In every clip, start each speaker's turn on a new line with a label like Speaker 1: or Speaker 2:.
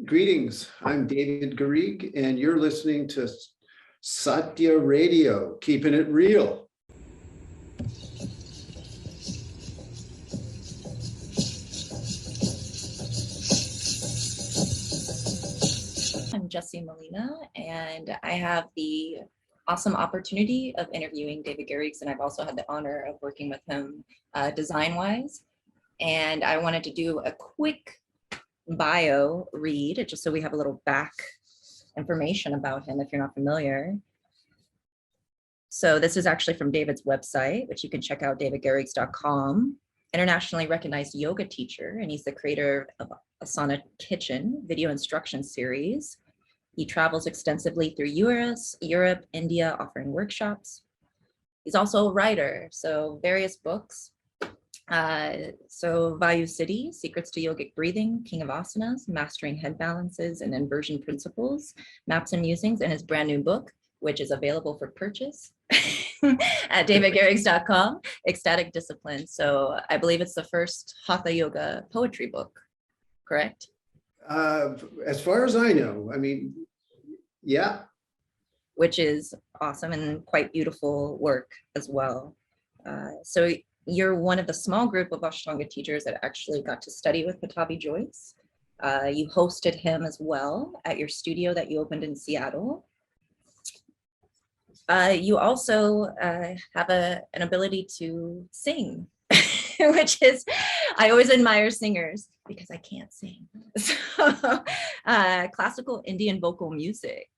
Speaker 1: Greetings, I'm David Garrigues, and you're listening to Satya Radio, keeping it real.
Speaker 2: I'm Jessie Molina, and I have the awesome opportunity of interviewing David Garrigues, and I've also had the honor of working with him design-wise. And I wanted to do a quick bio read, just so we have a little back information about him if you're not familiar. So this is actually from David's website, which you can check out, davidgarrigues.com. Internationally recognized yoga teacher, and he's the creator of Asana Kitchen video instruction series. He travels extensively through US, Europe, India, offering workshops. He's also a writer, so various books. So Vayu City, Secrets to Yogic Breathing, King of Asanas, Mastering Head Balances and Inversion Principles, Maps and Musings, and his brand new book, which is available for purchase at davidgarrigues.com, Ecstatic Discipline. So I believe it's the first Hatha Yoga poetry book, correct?
Speaker 1: As far as I know, yeah.
Speaker 2: Which is awesome and quite beautiful work as well. So you're one of the small group of Ashtanga teachers that actually got to study with Pattabhi Jois. You hosted him as well at your studio that you opened in Seattle. You also have an ability to sing, which is, I always admire singers because I can't sing. So, classical Indian vocal music,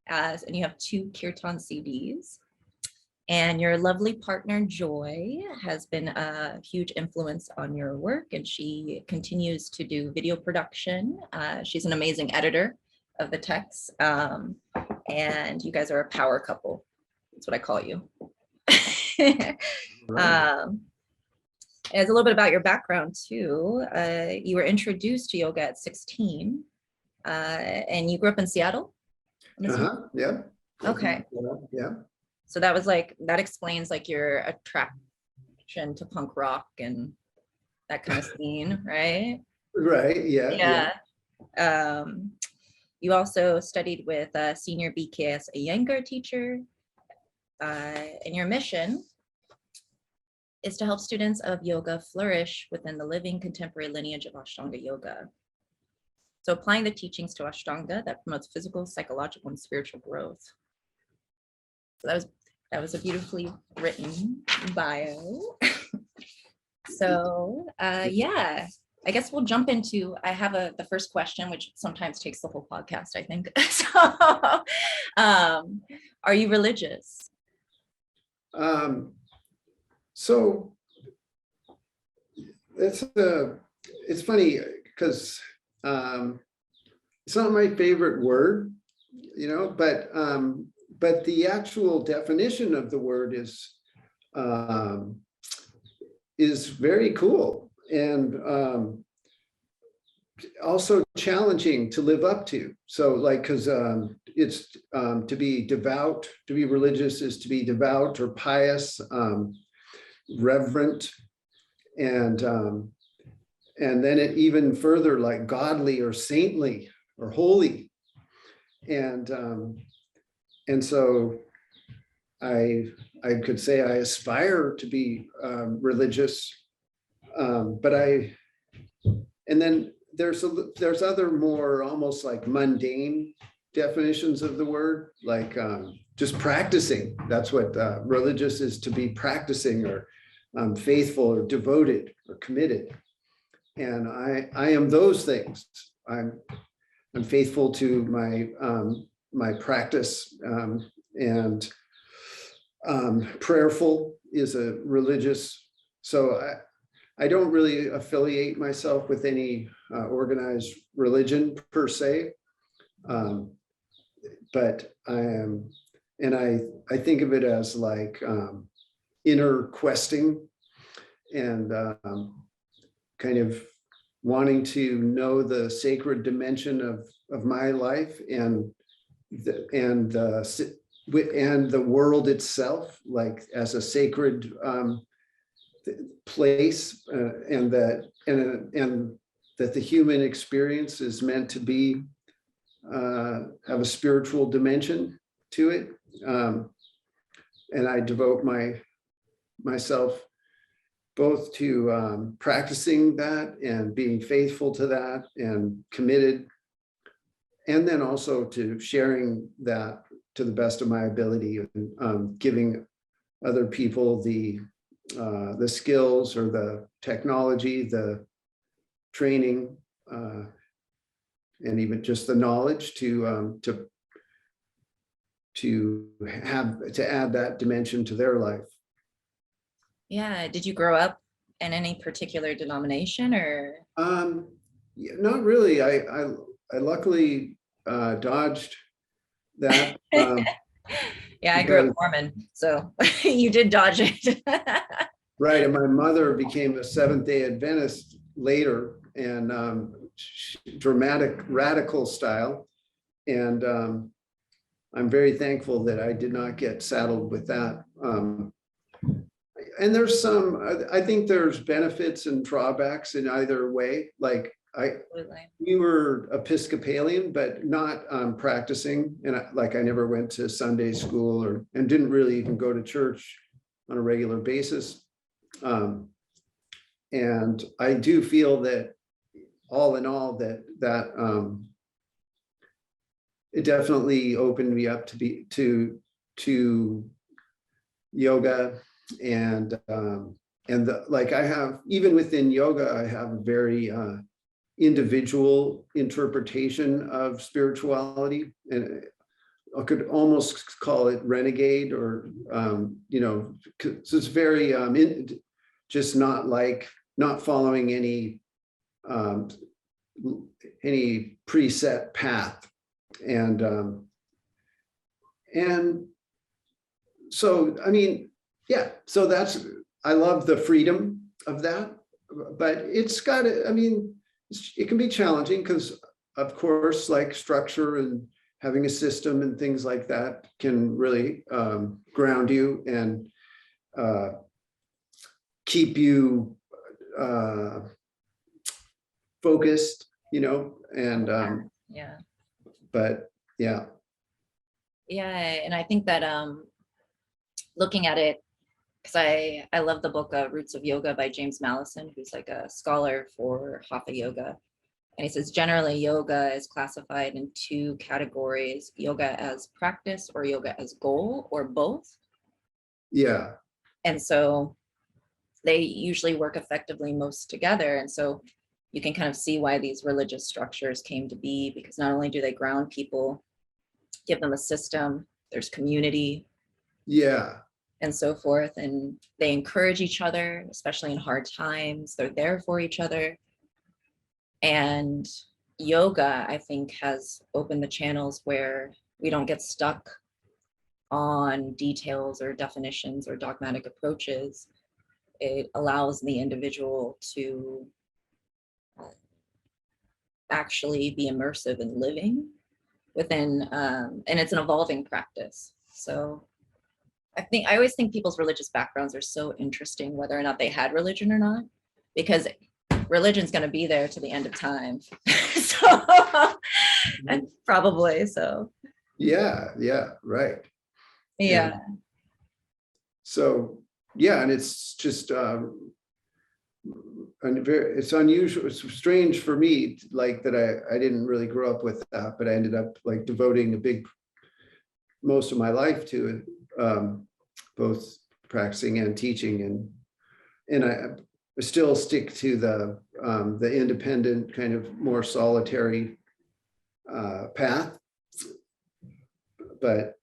Speaker 2: and you have 2 kirtan CDs. And your lovely partner, Joy, has been a huge influence on your work, and she continues to do video production. She's an amazing editor of the texts, and you guys are a power couple. That's what I call you.
Speaker 1: Right.
Speaker 2: As a little bit about your background too, you were introduced to yoga at 16, and you grew up in Seattle?
Speaker 1: Yeah.
Speaker 2: Okay.
Speaker 1: Yeah.
Speaker 2: So that was like, that explains like your attraction to punk rock and that kind of scene, right?
Speaker 1: Right, yeah.
Speaker 2: You also studied with a senior BKS Iyengar teacher, and your mission is to help students of yoga flourish within the living contemporary lineage of Ashtanga yoga. So applying the teachings to Ashtanga that promotes physical, psychological, and spiritual growth. So that was a beautifully written bio. So yeah, I guess we'll jump into, I have the first question, which sometimes takes the whole podcast, I think. So are you religious?
Speaker 1: So it's funny because it's not my favorite word, but the actual definition of the word is very cool and also challenging to live up to. So like, because it's to be devout, to be religious is to be devout or pious, reverent, and then it even further like godly or saintly or holy, and so I could say I aspire to be religious, and then there's other more almost like mundane definitions of the word, like just practicing. That's what religious is, to be practicing or faithful or devoted or committed. And I am those things. I'm faithful to my practice, and prayerful is a religious. So I don't really affiliate myself with any organized religion per se, but I am, and I think of it as like inner questing and kind of wanting to know the sacred dimension of my life and the world itself, like as a sacred place, and that the human experience is meant to be, have a spiritual dimension to it. And I devote myself both to practicing that and being faithful to that and committed, and then also to sharing that to the best of my ability, and giving other people the skills or the technology, the training, and even just the knowledge to add that dimension to their life.
Speaker 2: Yeah. Did you grow up in any particular denomination or?
Speaker 1: Yeah, not really. I luckily dodged that.
Speaker 2: Yeah, I grew up Mormon, so you did dodge it.
Speaker 1: Right, and my mother became a Seventh-day Adventist later, and dramatic, radical style. And I'm very thankful that I did not get saddled with that. And there's I think there's benefits and drawbacks in either way. Like we were Episcopalian, but not practicing. And I never went to Sunday school and didn't really even go to church on a regular basis. And I do feel that all in all that it definitely opened me up to yoga, and like I have, even within yoga, I have a very individual interpretation of spirituality, and I could almost call it renegade, or so it's very just not following any preset path, and so I mean, yeah, so I love the freedom of that, but it's got to, I mean, it can be challenging because, of course, like structure and having a system and things like that can really ground you and keep you focused, and
Speaker 2: yeah.
Speaker 1: But yeah.
Speaker 2: Yeah, and I think that looking at it, because I love the book Roots of Yoga by James Mallison, who's like a scholar for Hatha yoga. And he says generally yoga is classified in two categories: yoga as practice or yoga as goal, or both.
Speaker 1: Yeah.
Speaker 2: And so they usually work effectively most together. And so you can kind of see why these religious structures came to be, because not only do they ground people, give them a system, there's community.
Speaker 1: Yeah.
Speaker 2: And so forth. And they encourage each other, especially in hard times. They're there for each other. And yoga, I think, has opened the channels where we don't get stuck on details or definitions or dogmatic approaches. It allows the individual to actually be immersive in living within, and it's an evolving practice. So I always think people's religious backgrounds are so interesting, whether or not they had religion or not, because religion's going to be there to the end of time. So, and probably so.
Speaker 1: Yeah, right.
Speaker 2: Yeah.
Speaker 1: So yeah, and it's just it's unusual, it's strange for me, like that I didn't really grow up with that, but I ended up like devoting most of my life to it, both practicing and teaching, and I still stick to the independent, kind of more solitary path, but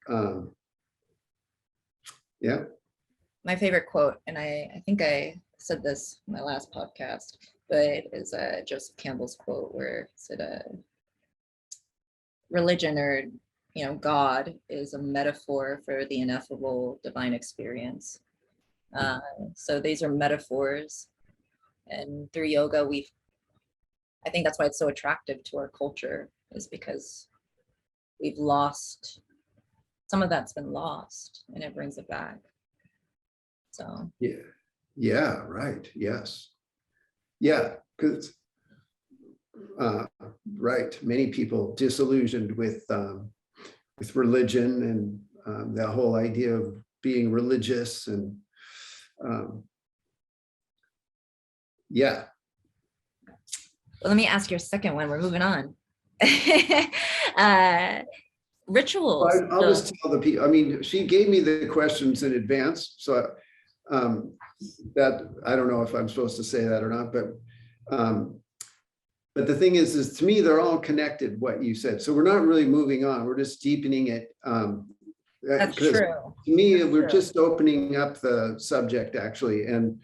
Speaker 1: yeah.
Speaker 2: My favorite quote, and I think I said this in my last podcast, but it is Joseph Campbell's quote where it said, religion, or God, is a metaphor for the ineffable divine experience. So these are metaphors, and through yoga, I think that's why it's so attractive to our culture, is because we've lost, some of that's been lost, and it brings it back. So
Speaker 1: yeah, right, yes, yeah, because right, many people disillusioned with religion and the whole idea of being religious and yeah.
Speaker 2: Well, let me ask your second one. We're moving on. Rituals.
Speaker 1: I'll just tell the people, I mean, she gave me the questions in advance, so that I don't know if I'm supposed to say that or not, but the thing is to me, they're all connected, what you said. So we're not really moving on. We're just deepening it.
Speaker 2: That's true.
Speaker 1: To me, we're just opening up the subject, actually. And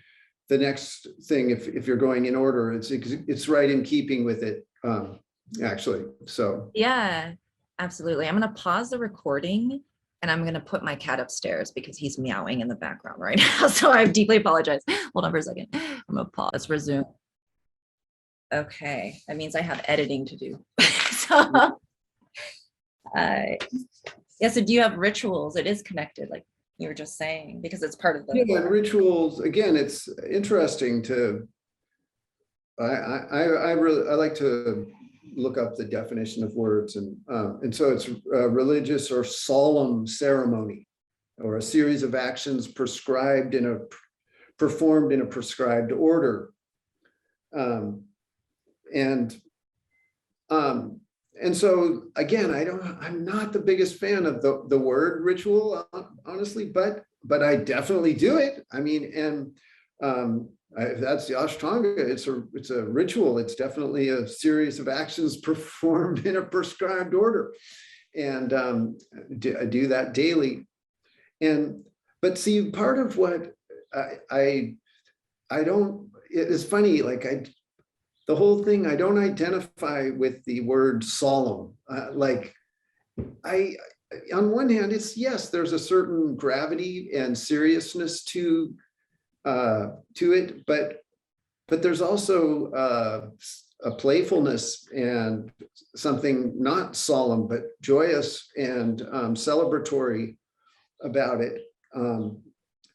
Speaker 1: the next thing, if you're going in order, it's right in keeping with it, actually. So
Speaker 2: yeah, absolutely. I'm going to pause the recording and I'm going to put my cat upstairs because he's meowing in the background right now. So I deeply apologize. Hold on for a second. I'm going to pause. Let's resume. Okay, that means I have editing to do. So, yeah, so do you have rituals? It is connected, like you were just saying, because it's part of the.
Speaker 1: yeah, rituals, again, it's interesting to, I like to look up the definition of words, and so it's religious or solemn ceremony, or a series of actions performed in a prescribed order. And so again, I'm not the biggest fan of the word ritual, honestly, but I definitely do it. I mean, and that's the Ashtanga. It's a ritual. It's definitely a series of actions performed in a prescribed order, and I do that daily. But see, part of what I don't. It's funny, like the whole thing, I don't identify with the word solemn. On one hand, it's, yes, there's a certain gravity and seriousness to it, but there's also a playfulness and something not solemn, but joyous and celebratory about it.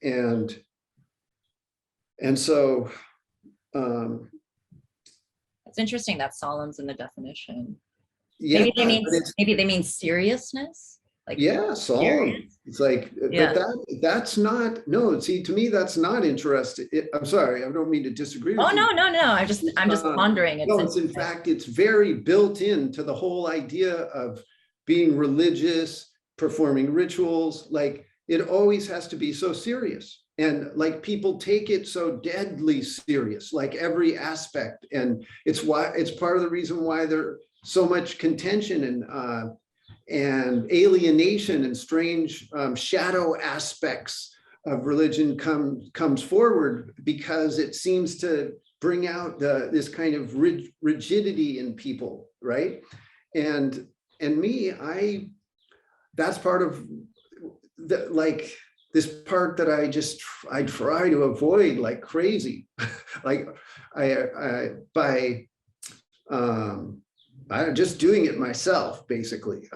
Speaker 1: And so,
Speaker 2: it's interesting that solemn's in the definition.
Speaker 1: yeah,
Speaker 2: maybe they mean seriousness. Like,
Speaker 1: yeah, solemn. Serious? It's like, yeah. But that's not, no, see, to me, that's not interesting. I'm sorry, I don't mean to disagree with you.
Speaker 2: No. I'm just pondering.
Speaker 1: It's in fact, it's very built into the whole idea of being religious, performing rituals. Like, it always has to be so serious. And like, people take it so deadly serious, like every aspect. And it's part of the reason why there's so much contention and alienation and strange shadow aspects of religion comes forward, because it seems to bring out this kind of rigidity in people, right? And me, that's part of the, like, this part that I try to avoid like crazy. Like I'm just doing it myself, basically.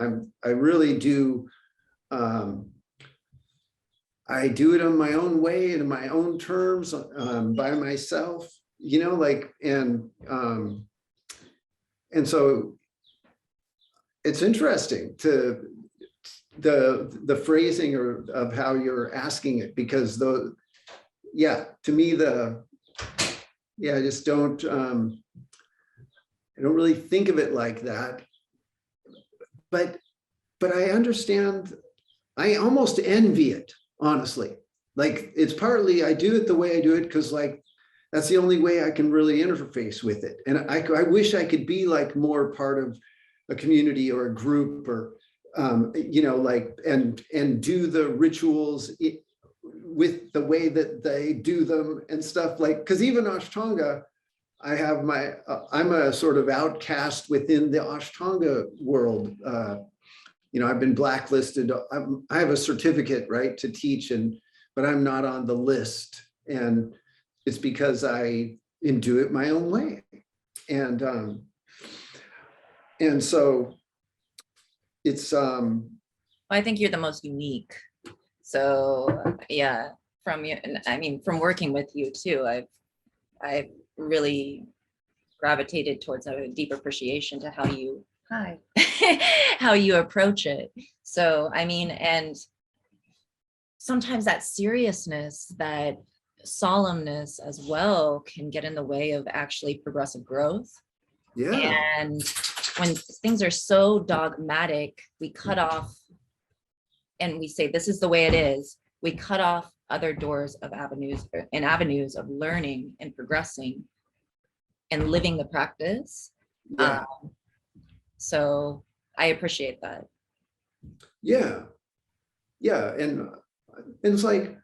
Speaker 1: I really do. I do it on my own way and in my own terms, by myself, like, and so it's interesting to the phrasing of how you're asking it, because to me, I just don't, I don't really think of it like that, but I understand. I almost envy it, honestly. Like, it's partly I do it the way I do it because, like, that's the only way I can really interface with it. And I wish I could be like more part of a community or a group, or like, and do the rituals with the way that they do them and stuff, like, because even Ashtanga, I have I'm a sort of outcast within the Ashtanga world. I've been blacklisted. I have a certificate, right, to teach, but I'm not on the list. And it's because I do it my own way. And so it's,
Speaker 2: I think you're the most unique. So yeah, from working with you too, I've really gravitated towards a deeper appreciation to how you, how you approach it. So, I mean, and sometimes that seriousness, that solemnness as well can get in the way of actually progressive growth.
Speaker 1: Yeah.
Speaker 2: And when things are so dogmatic, we cut off and we say, this is the way it is. We cut off other doors of avenues of learning and progressing and living the practice.
Speaker 1: Yeah.
Speaker 2: So I appreciate that.
Speaker 1: Yeah. Yeah. And it's like,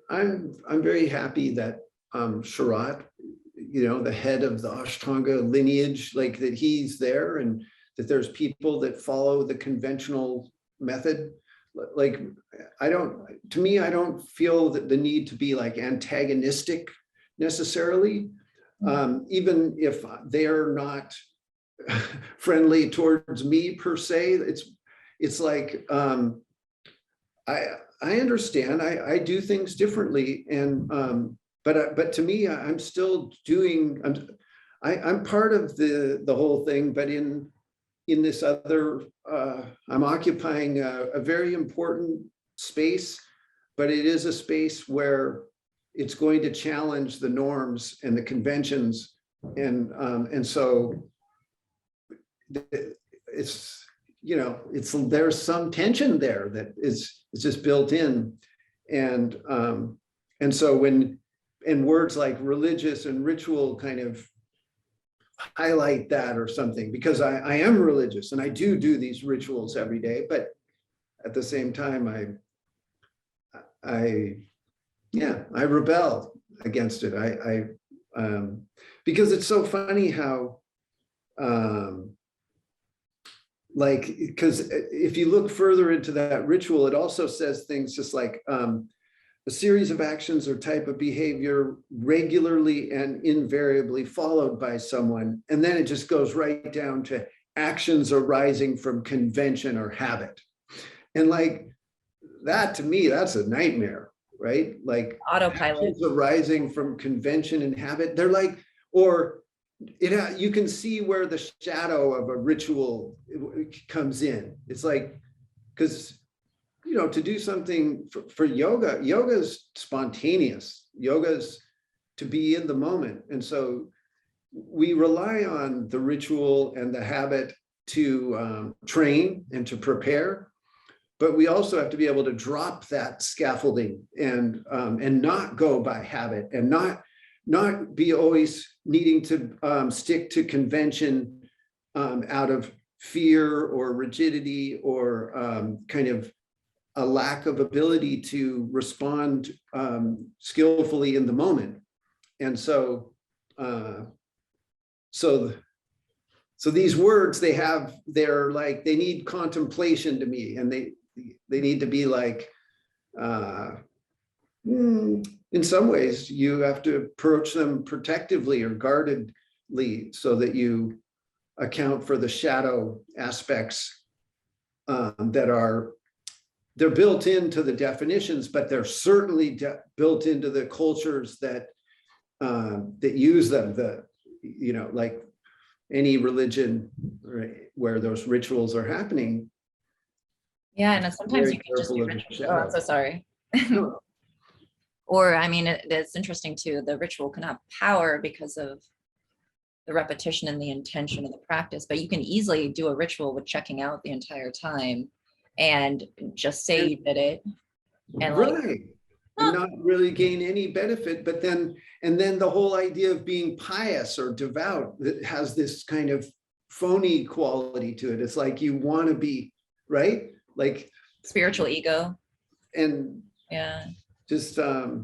Speaker 1: I'm very happy that Sharat, the head of the Ashtanga lineage, like that he's there, and that there's people that follow the conventional method. Like, I don't feel that the need to be like antagonistic necessarily, even if they're not friendly towards me per se. It's like, I understand. I do things differently, and but to me, I'm still doing. I'm part of the whole thing, but in this other, I'm occupying a very important space, but it is a space where it's going to challenge the norms and the conventions, and so it's. There's some tension there that is just built in, and so and words like religious and ritual kind of highlight that or something, because I am religious and I do these rituals every day, but at the same time I rebel against it. Because it's so funny how because if you look further into that ritual, it also says things just like a series of actions or type of behavior regularly and invariably followed by someone. And then it just goes right down to actions arising from convention or habit. And like that, to me, that's a nightmare, right? Like
Speaker 2: Autopilot.
Speaker 1: Actions arising from convention and habit. They're like, or you can see where the shadow of a ritual comes in. It's like, because to do something for yoga is spontaneous. Yoga's to be in the moment, and so we rely on the ritual and the habit to train and to prepare, but we also have to be able to drop that scaffolding and not go by habit, and not be always needing to stick to convention out of fear or rigidity or kind of a lack of ability to respond skillfully in the moment. And so these words, they're like, they need contemplation to me, and they need to be like, in some ways, you have to approach them protectively or guardedly so that you account for the shadow aspects they're built into the definitions, but they're certainly built into the cultures that use them. Like any religion, right, where those rituals are happening.
Speaker 2: Yeah, and sometimes you can just do ritual. Oh, I'm so sorry. Or, I mean, it's interesting too, the ritual can have power because of the repetition and the intention of the practice, but you can easily do a ritual with checking out the entire time and just say you did it. And
Speaker 1: right. And not really gain any benefit, but then the whole idea of being pious or devout that has this kind of phony quality to it. It's like you want to be, right? Like
Speaker 2: spiritual ego.
Speaker 1: And
Speaker 2: yeah.
Speaker 1: Just but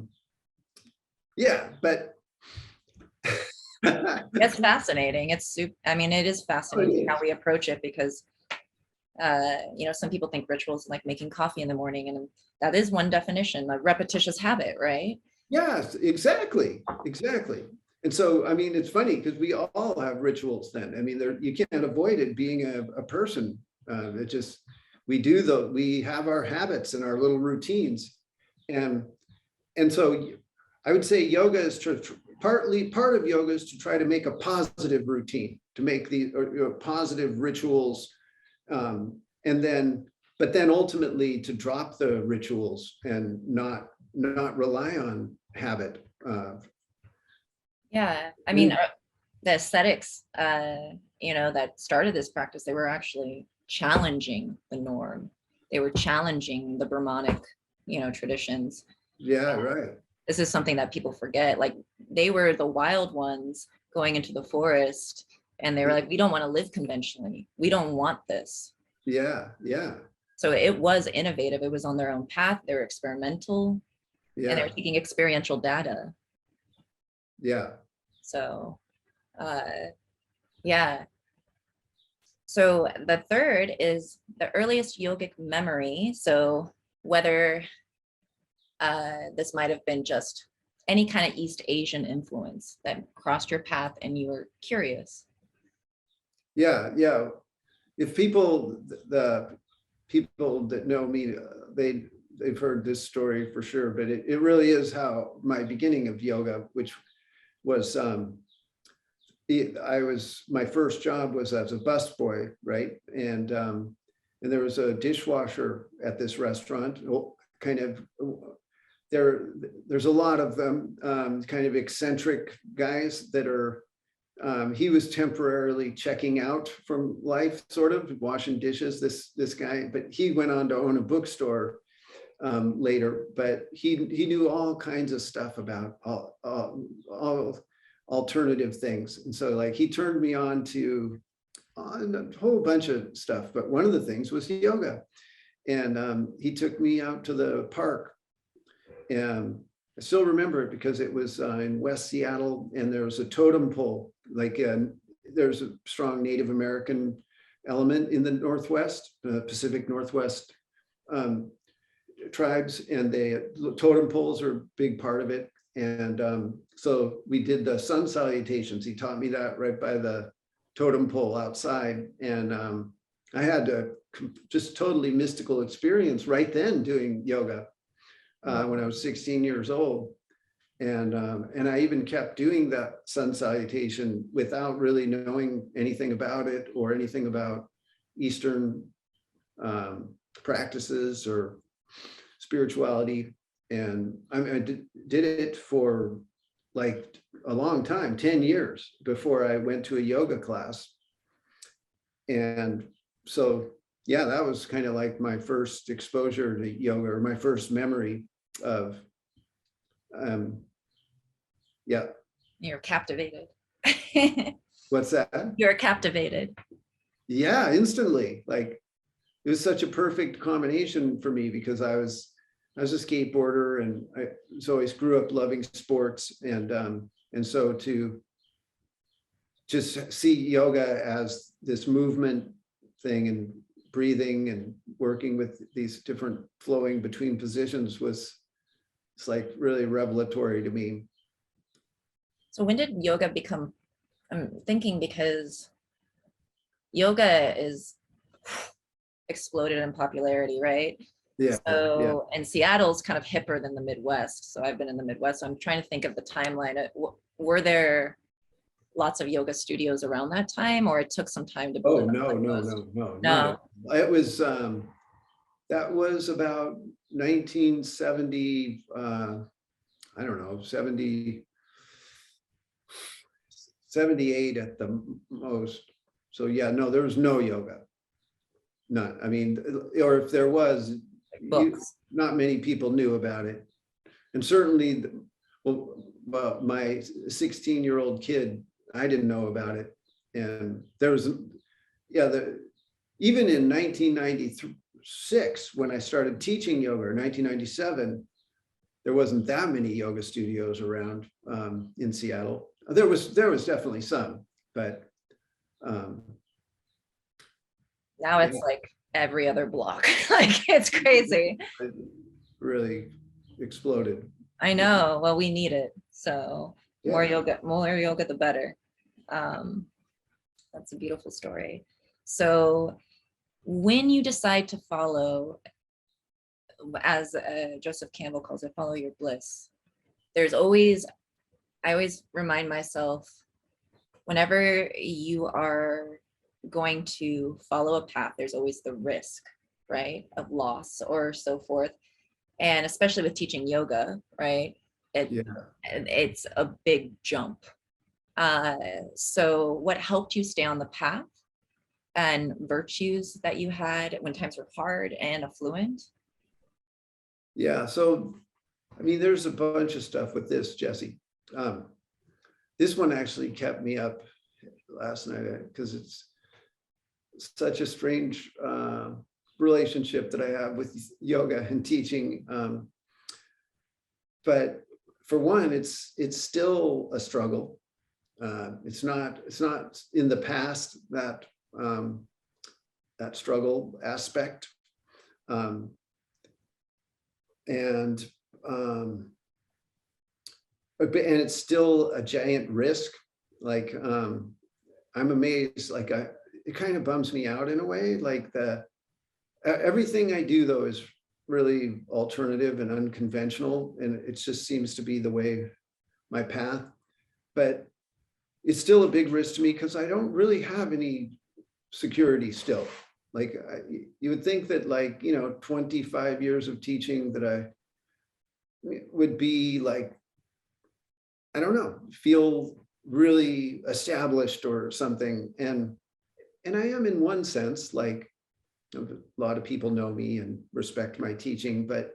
Speaker 2: it's fascinating. It is fascinating how we approach it, because some people think rituals like making coffee in the morning, and that is one definition, a repetitious habit, right?
Speaker 1: Yes, exactly. And so, I mean, it's funny because we all have rituals then. I mean, you can't avoid it being a person. We have our habits and our little routines. And so I would say yoga is part of yoga is to try to make a positive routine, to make the positive rituals, and then, but then ultimately to drop the rituals and not rely on habit.
Speaker 2: Yeah, I mean, the aesthetics, that started this practice, they were actually challenging the norm. They were challenging the Brahmanic, traditions.
Speaker 1: Yeah, right.
Speaker 2: This is something that people forget. Like, they were the wild ones going into the forest, and they were like, we don't want to live conventionally. We don't want this.
Speaker 1: Yeah, yeah.
Speaker 2: So it was innovative. It was on their own path. They were experimental, and they were taking experiential data.
Speaker 1: Yeah.
Speaker 2: So, yeah. So the third is the earliest yogic memory. So whether this might have been just any kind of East Asian influence that crossed your path and you were curious.
Speaker 1: Yeah, yeah. If the people that know me, they've heard this story for sure, but it really is how my beginning of yoga, which was my first job was as a busboy, right? And there was a dishwasher at this restaurant, kind of, there's a lot of them, kind of eccentric guys that are, he was temporarily checking out from life, sort of washing dishes, this guy, but he went on to own a bookstore later, but he knew all kinds of stuff about all alternative things. And so like he turned me on to a whole bunch of stuff, but one of the things was yoga. And he took me out to the park, and I still remember it because it was in West Seattle, and there was a totem pole, like there's a strong Native American element in the Northwest, Pacific Northwest tribes, and the totem poles are a big part of it. And so we did the sun salutations. He taught me that right by the totem pole outside. And I had a just totally mystical experience right then doing yoga when I was 16 years old. And I even kept doing that sun salutation without really knowing anything about it or anything about Eastern practices or spirituality. And I did it for like a long time, 10 years before I went to a yoga class. And so, yeah, that was kind of like my first exposure to yoga, or my first memory of, yeah.
Speaker 2: You're captivated.
Speaker 1: What's that?
Speaker 2: You're captivated.
Speaker 1: Yeah, instantly. Like, it was such a perfect combination for me because I was a skateboarder, and I always grew up loving sports, and so to just see yoga as this movement thing and breathing and working with these different flowing between positions it's like really revelatory to me.
Speaker 2: So when did yoga become, I'm thinking because yoga is exploded in popularity, right?
Speaker 1: Yeah.
Speaker 2: So, and Seattle's kind of hipper than the Midwest. So I've been in the Midwest. So I'm trying to think of the timeline. Were there lots of yoga studios around that time, or it took some time to build?
Speaker 1: Oh, no. It was, that was about 1970, I don't know, 78 at the most. So yeah, no, there was no yoga. None. I mean, or if there was, not many people knew about it. And certainly, well, my 16-year-old kid, I didn't know about it. And there was, yeah, even in 1996, when I started teaching yoga, or 1997, there wasn't that many yoga studios around in Seattle. There was definitely some, but
Speaker 2: now it's like every other block. Like, it's crazy.
Speaker 1: It really exploded.
Speaker 2: I know. Well, we need it. So more yoga, the better. That's a beautiful story. So when you decide to follow, as Joseph Campbell calls it, follow your bliss, there's always I always remind myself, whenever you are going to follow a path, there's always the risk, right, of loss or so forth. And especially with teaching yoga, right?
Speaker 1: Yeah.
Speaker 2: It's a big jump. So what helped you stay on the path, and virtues that you had when times were hard and affluent?
Speaker 1: Yeah. So, I mean, there's a bunch of stuff with this, Jesse. This one actually kept me up last night because it's such a strange relationship that I have with yoga and teaching. But for one, it's still a struggle. It's not in the past that that struggle aspect, and it's still a giant risk. Like I'm amazed. Like it kind of bums me out in a way. Like everything I do though is really alternative and unconventional, and it just seems to be the way, my path. But it's still a big risk to me because I don't really have any security still. Like you would think that, like, 25 years of teaching, that I would be like, I don't know, feel really established or something. And I am in one sense. Like, a lot of people know me and respect my teaching, but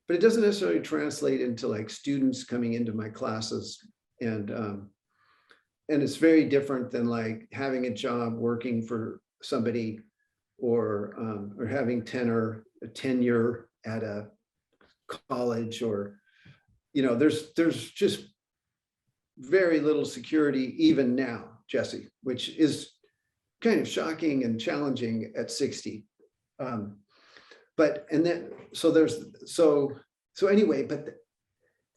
Speaker 1: it doesn't necessarily translate into like students coming into my classes. And it's very different than like having a job working for somebody, or having tenure at a college, or there's just very little security even now, Jesse, which is kind of shocking and challenging at 60. But and then so anyway,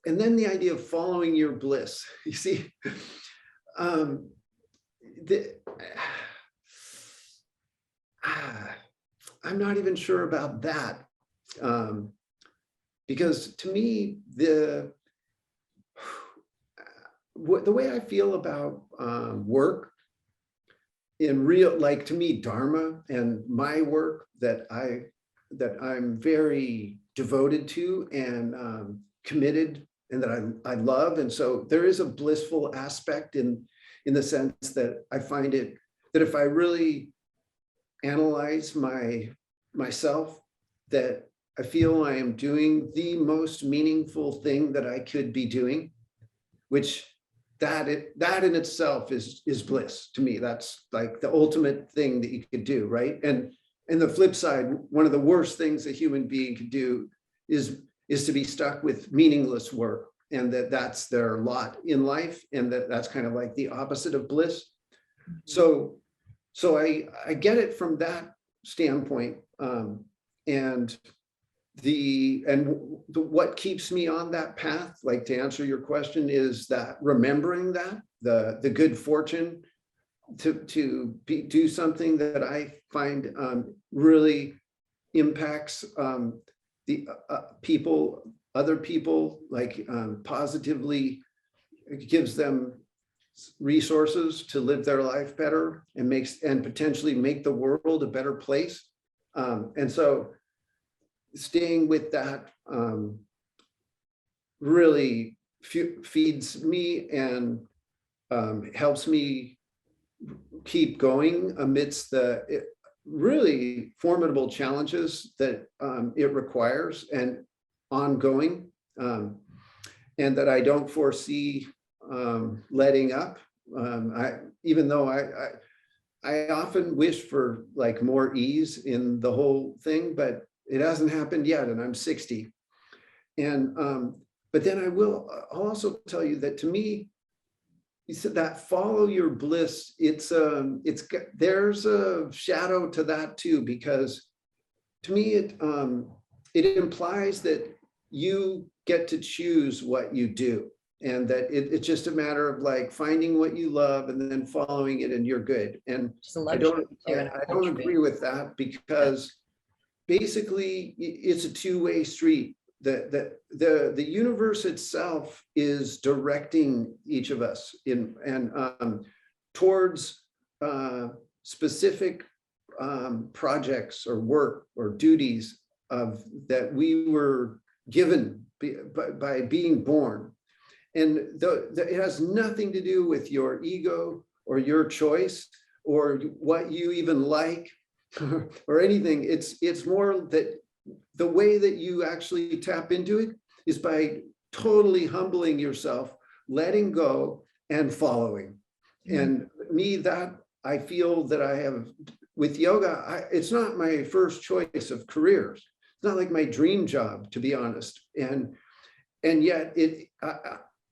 Speaker 1: and then the idea of following your bliss, you see, I'm not even sure about that, because to me, the way I feel about work in real, like, to me, Dharma and my work that I'm very devoted to and committed, and that I love. And so there is a blissful aspect in the sense that I find it, that if I really analyze myself, that I feel I am doing the most meaningful thing that I could be doing, which that in itself is bliss to me. That's like the ultimate thing that you could do, right? And the flip side, one of the worst things a human being could do is to be stuck with meaningless work, and that's their lot in life, and that's kind of like the opposite of bliss. So I get it from that standpoint, and what keeps me on that path, like, to answer your question, is that remembering that the good fortune to do something that I find really impacts the other people, like, positively, it gives them resources to live their life better, and potentially make the world a better place. And so staying with that really feeds me and helps me keep going amidst the really formidable challenges that it requires, and ongoing, and that I don't foresee letting up. Even though I often wish for like more ease in the whole thing, but it hasn't happened yet, and I'm 60. And but then I'll also tell you that, to me, you said that follow your bliss. There's a shadow to that too, because to me it implies that you get to choose what you do, and that it's just a matter of like finding what you love and then following it, and you're good. And I don't agree with that, because basically it's a two-way street. the universe itself is directing each of us towards specific projects or work or duties that we were given by being born. And it has nothing to do with your ego or your choice or what you even like or anything. It's more that the way that you actually tap into it is by totally humbling yourself, letting go and following. And me, that I feel that I have with yoga, it's not my first choice of careers. It's not like my dream job, to be honest. And yet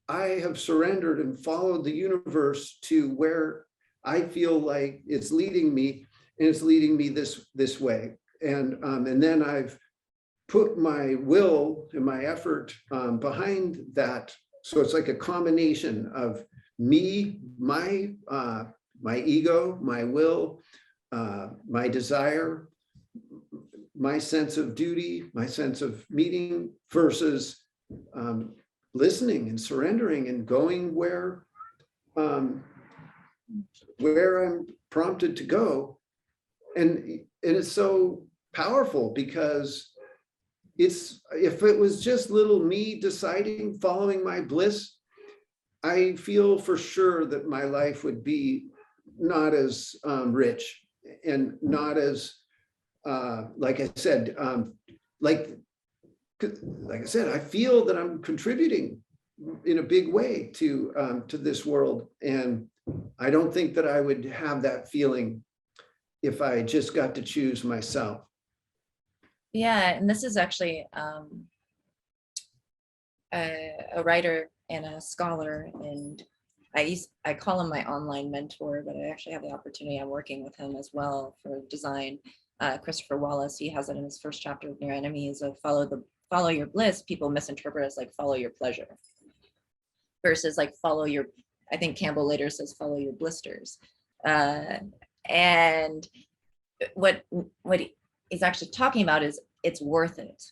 Speaker 1: I have surrendered and followed the universe to where I feel like it's leading me, and it's leading me this way. And then I've put my will and my effort behind that. So it's like a combination of me, my ego, my will, my desire, my sense of duty, my sense of meaning versus listening and surrendering and going where I'm prompted to go. And it's so powerful because if it was just little me deciding, following my bliss, I feel for sure that my life would be not as rich and not as, like I said, like I said, I feel that I'm contributing in a big way to this world. And I don't think that I would have that feeling if I just got to choose myself.
Speaker 2: Yeah, and this is actually a writer and a scholar, and I call him my online mentor, but I actually have the opportunity. I'm working with him as well for design. Christopher Wallace, he has it in his first chapter of Near Enemies of follow your bliss. People misinterpret as like follow your pleasure, versus like follow your. I think Campbell later says follow your blisters, and what he's actually talking about is it's worth it,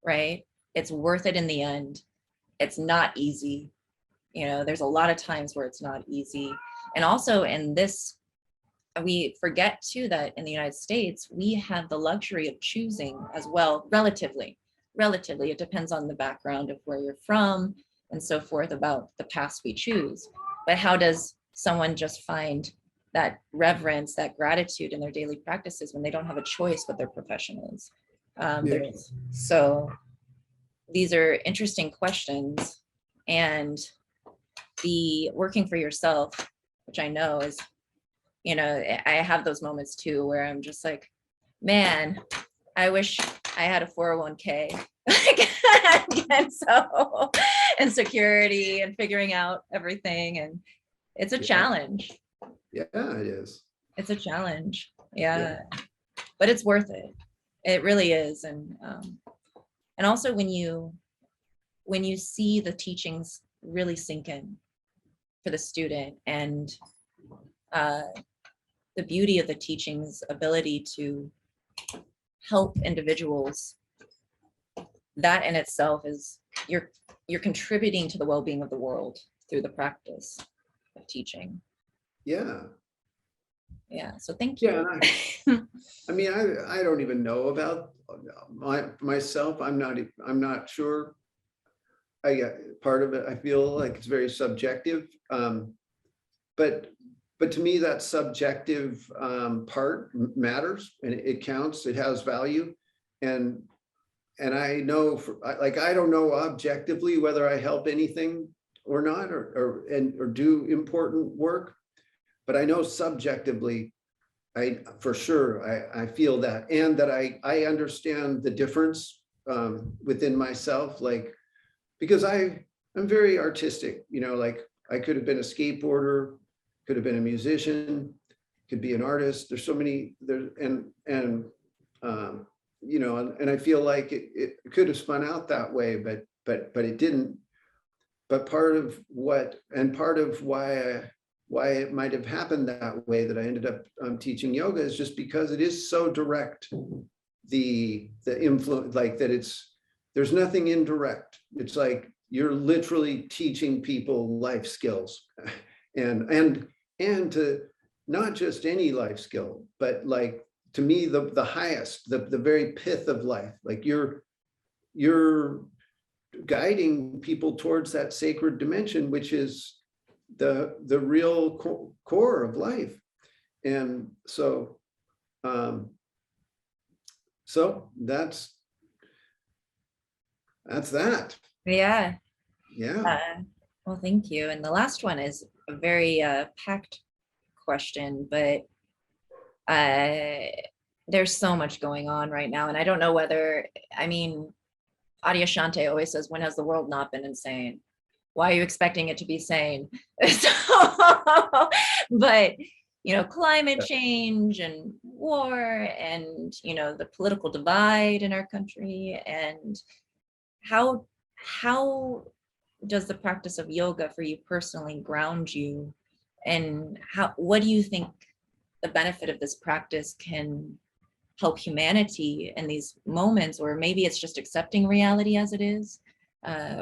Speaker 2: right? It's worth it in the end. It's not easy. You know, there's a lot of times where it's not easy. And also in this, we forget too that in the United States, we have the luxury of choosing as well, relatively. It depends on the background of where you're from and so forth about the paths we choose. But how does someone just find that reverence, that gratitude in their daily practices when they don't have a choice what their profession is? So these are interesting questions. And the working for yourself, which I know is, you know, I have those moments too where I'm just like, man, I wish I had a 401k and security and figuring out everything. And it's a challenge.
Speaker 1: Yeah, it is.
Speaker 2: It's a challenge. Yeah. But it's worth it. It really is. And also when you see the teachings really sink in for the student, and the beauty of the teachings ability to help individuals, that in itself is you're contributing to the well-being of the world through the practice of teaching.
Speaker 1: Yeah.
Speaker 2: So thank you.
Speaker 1: Yeah, I mean, I don't even know about myself. I'm not sure. Part of it, I feel like it's very subjective. But to me, that subjective part matters, and it counts. It has value, and I know, I don't know objectively whether I help anything or not, or do important work, but I know subjectively, for sure I feel that, and that I understand the difference within myself, like, because I'm very artistic, you know, like I could have been a skateboarder, could have been a musician, could be an artist. There's so many there, and you know, and I feel like it could have spun out that way, but it didn't. But part of why it might have happened that way, that I ended up teaching yoga, is just because it is so direct, the influence, like that there's nothing indirect. It's like you're literally teaching people life skills, and to not just any life skill, but like, to me, the highest, the very pith of life. Like you're guiding people towards that sacred dimension, which is the real core of life. And so so that's that.
Speaker 2: Yeah.
Speaker 1: Yeah.
Speaker 2: Well, thank you. And the last one is a very packed question, but there's so much going on right now. And I don't know whether, I mean, Adyashanti always says, when has the world not been insane? Why are you expecting it to be sane? But, you know, climate change and war and, you know, the political divide in our country, and how does the practice of yoga for you personally ground you, and what do you think the benefit of this practice can help humanity in these moments? Or maybe it's just accepting reality as it is,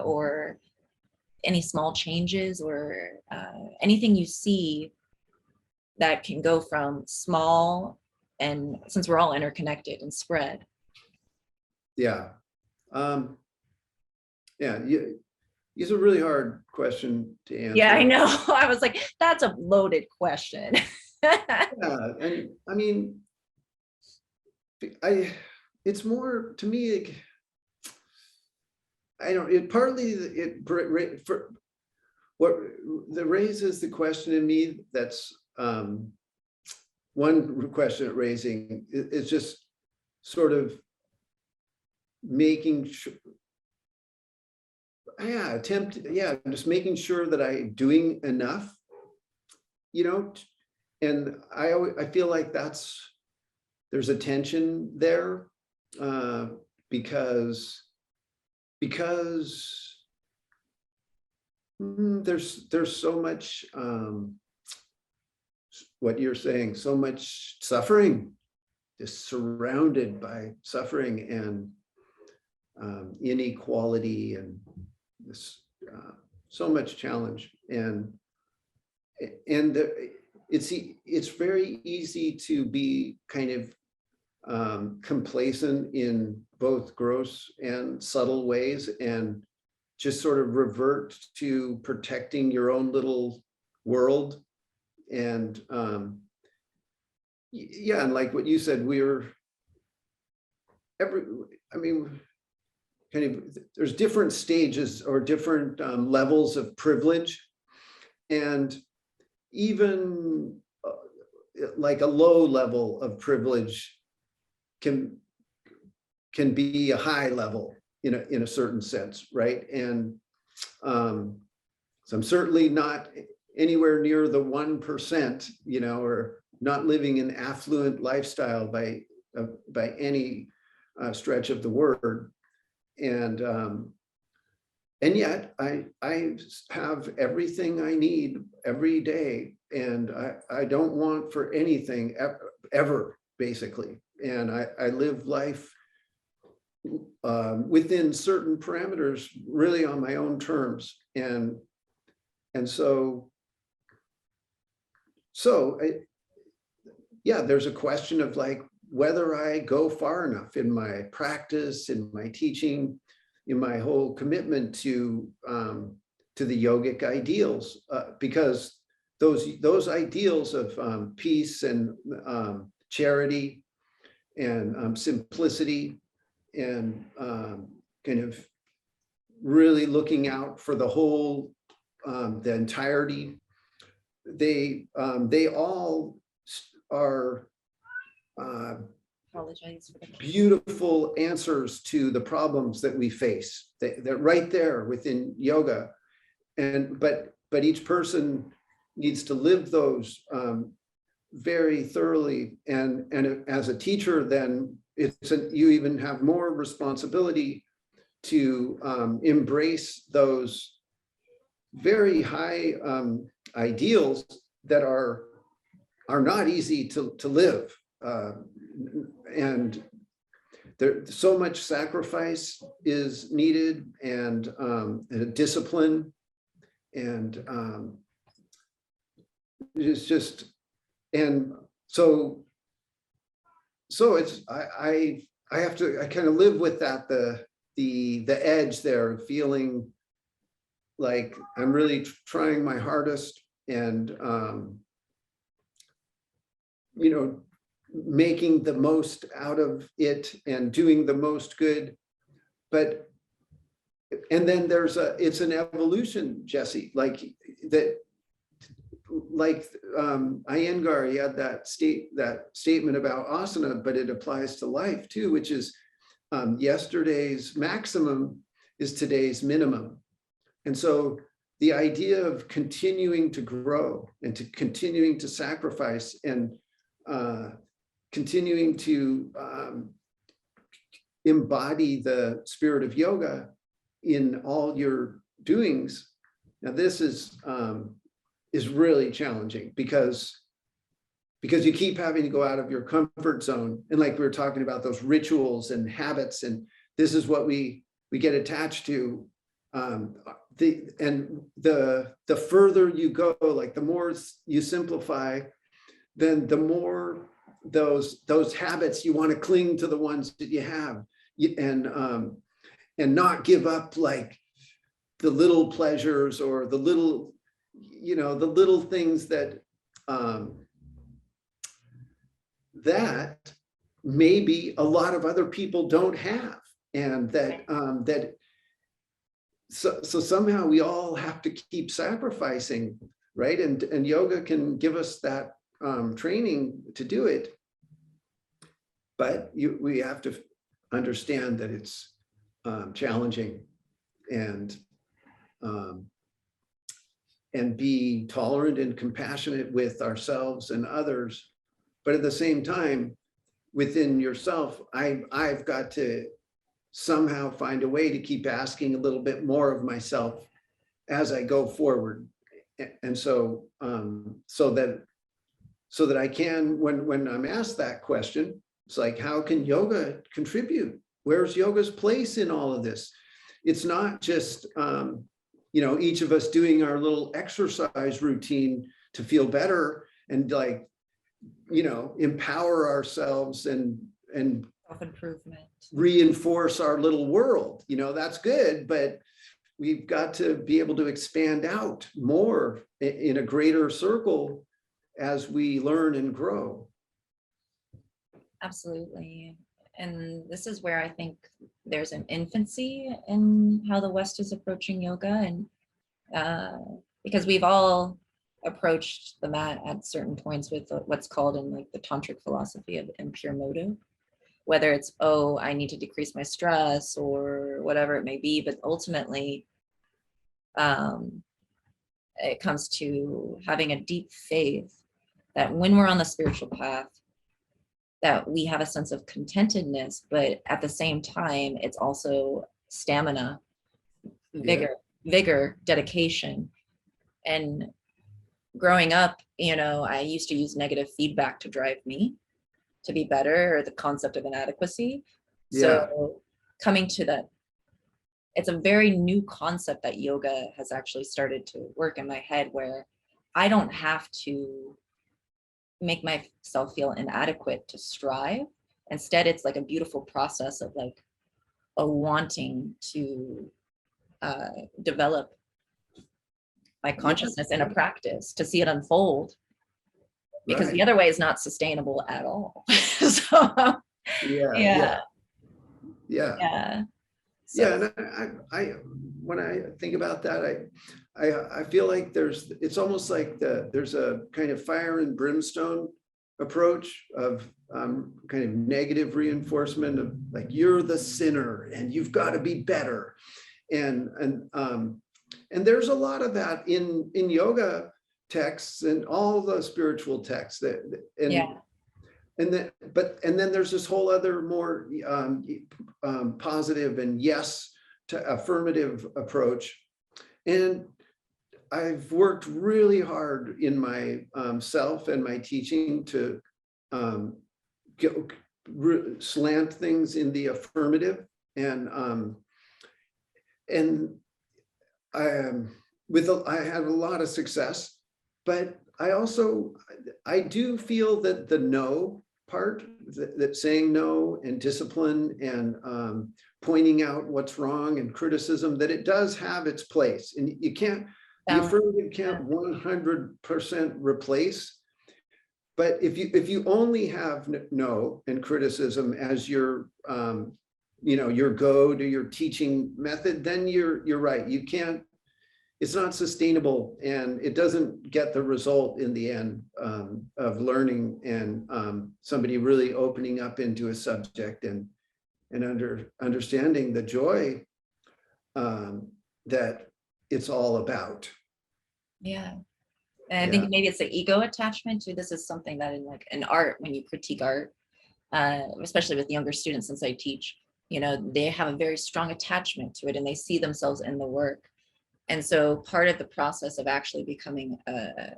Speaker 2: or any small changes, or anything you see that can go from small, and since we're all interconnected, and spread.
Speaker 1: Yeah. Yeah. It's a really hard question to answer.
Speaker 2: Yeah, I know. I was like, that's a loaded question.
Speaker 1: Yeah, and I mean, it's more, to me, like, I don't, it partly, for what that raises the question in me, that's one question it raising is just sort of making sure, just making sure that I'm doing enough, you know. And I feel like there's a tension there, because there's so much, what you're saying, so much suffering, just surrounded by suffering and inequality, and this so much challenge, and it's very easy to be kind of complacent in both gross and subtle ways, and just sort of revert to protecting your own little world. And yeah, and like what you said, kind of, there's different stages or different levels of privilege, and even like a low level of privilege can be a high level in a certain sense, right? And so I'm certainly not anywhere near the 1%, you know, or not living an affluent lifestyle by any stretch of the word. And yet I have everything I need every day, and I don't want for anything ever, basically. And I live life within certain parameters, really on my own terms. And so yeah, there's a question of like whether I go far enough in my practice, in my teaching, in my whole commitment to the yogic ideals, because those ideals of peace and charity and simplicity, and kind of really looking out for the whole, the entirety, they all are beautiful answers to the problems that we face. They're right there within yoga, and but each person needs to live those very thoroughly. And as a teacher, then you even have more responsibility to embrace those very high ideals that are not easy to live. And there so much sacrifice is needed, and discipline, and it's just, and so it's, I have to, I kind of live with that, the edge there, feeling like I'm really trying my hardest, and you know, making the most out of it and doing the most good. But, and then it's an evolution, Jesse, like that, like Iyengar, he had that statement about asana, but it applies to life too, which is yesterday's maximum is today's minimum. And so the idea of continuing to grow and to continuing to sacrifice, and continuing to embody the spirit of yoga in all your doings. Now this is really challenging, because you keep having to go out of your comfort zone, and like we were talking about, those rituals and habits, and this is what we get attached to. The further you go, like the more you simplify, then the more those habits, you want to cling to the ones that you have, and not give up, like the little pleasures, or the little, you know, the little things that that maybe a lot of other people don't have, and that so somehow we all have to keep sacrificing, right? And yoga can give us that training to do it, but we have to understand that it's challenging, and be tolerant and compassionate with ourselves and others. But at the same time, within yourself, I've got to somehow find a way to keep asking a little bit more of myself as I go forward. And so so that I can, when I'm asked that question, it's like, how can yoga contribute? Where's yoga's place in all of this? It's not just you know, each of us doing our little exercise routine to feel better, and like, you know, empower ourselves and
Speaker 2: Self-improvement.
Speaker 1: reinforce our little world. You know, that's good, but we've got to be able to expand out more in a greater circle as we learn and grow.
Speaker 2: Absolutely. And this is where I think there's an infancy in how the West is approaching yoga. And because we've all approached the mat at certain points with what's called in like the tantric philosophy of impure motive, whether it's, oh, I need to decrease my stress or whatever it may be. But ultimately, it comes to having a deep faith that when we're on the spiritual path, that we have a sense of contentedness, but at the same time, it's also stamina, vigor, dedication. And growing up, you know, I used to use negative feedback to drive me to be better, or the concept of inadequacy. So coming to that, it's a very new concept that yoga has actually started to work in my head, where I don't have to make myself feel inadequate to strive. Instead, it's like a beautiful process of like a wanting to develop my consciousness in a practice, to see it unfold, because the other way is not sustainable at all. So yeah. So,
Speaker 1: And I when I think about that, I feel like it's almost like there's a kind of fire and brimstone approach of kind of negative reinforcement of like, you're the sinner and you've got to be better, and there's a lot of that in yoga texts and all the spiritual texts and then there's this whole other more positive and yes to affirmative approach. And I've worked really hard in my self and my teaching to slant things in the affirmative, and I had a lot of success, but I do feel that the no part, that saying no and discipline and pointing out what's wrong and criticism, that it does have its place, and you can't, the affirmative can't 100% replace. But if you only have no and criticism as your your go to your teaching method, then you're right. You can't, it's not sustainable, and it doesn't get the result in the end of learning and somebody really opening up into a subject and understanding the joy that it's all about.
Speaker 2: Yeah. And I think maybe it's the ego attachment too. This is something that in art, when you critique art, especially with younger students, since I teach, they have a very strong attachment to it and they see themselves in the work. And so part of the process of actually becoming a,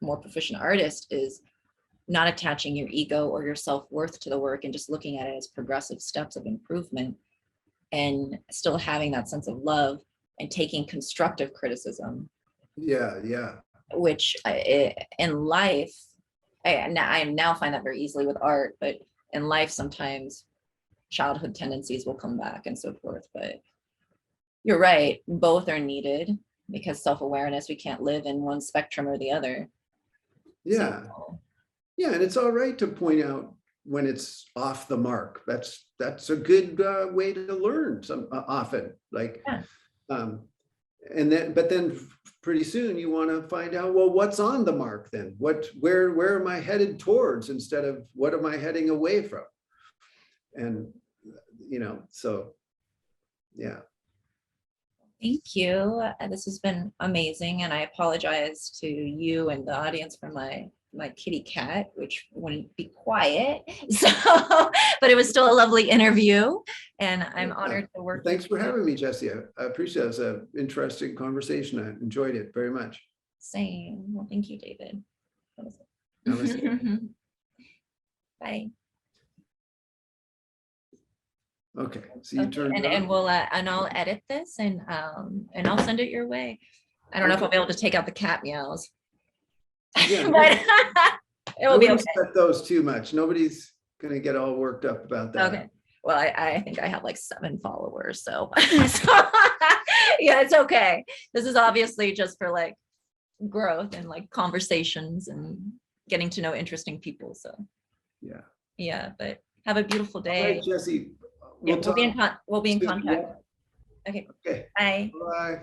Speaker 2: more proficient artist is not attaching your ego or your self-worth to the work and just looking at it as progressive steps of improvement, and still having that sense of love and taking constructive criticism.
Speaker 1: Yeah.
Speaker 2: Which in life, I now find that very easily with art, but in life, sometimes childhood tendencies will come back and so forth. But you're right, both are needed, because self-awareness, we can't live in one spectrum or the other.
Speaker 1: Yeah.
Speaker 2: So,
Speaker 1: Yeah, and it's all right to point out when it's off the mark. That's a good way to learn often. But then pretty soon you want to find out, well, what's on the mark then? Where am I headed towards, instead of what am I heading away from? And so yeah.
Speaker 2: thank you. This has been amazing, and I apologize to you and the audience for my kitty cat, which wouldn't be quiet. So, but it was still a lovely interview, and I'm honored to work.
Speaker 1: Thanks for having me, Jessie. I appreciate it. It's an interesting conversation. I enjoyed it very much.
Speaker 2: Same. Well, thank you, David. Bye.
Speaker 1: Okay, so you turn
Speaker 2: and we'll and I'll edit this and I'll send it your way. I don't know if I'll be able to take out the cat meows.
Speaker 1: Yeah,
Speaker 2: but it will be okay.
Speaker 1: Set those too much. Nobody's gonna get all worked up about that.
Speaker 2: Okay. Well, I think I have like 7 followers, so, yeah, it's okay. This is obviously just for like growth and like conversations and getting to know interesting people. So yeah, but have a beautiful day.
Speaker 1: All right, Jessie.
Speaker 2: We'll be in contact. Okay.
Speaker 1: Okay.
Speaker 2: Bye.
Speaker 1: Bye.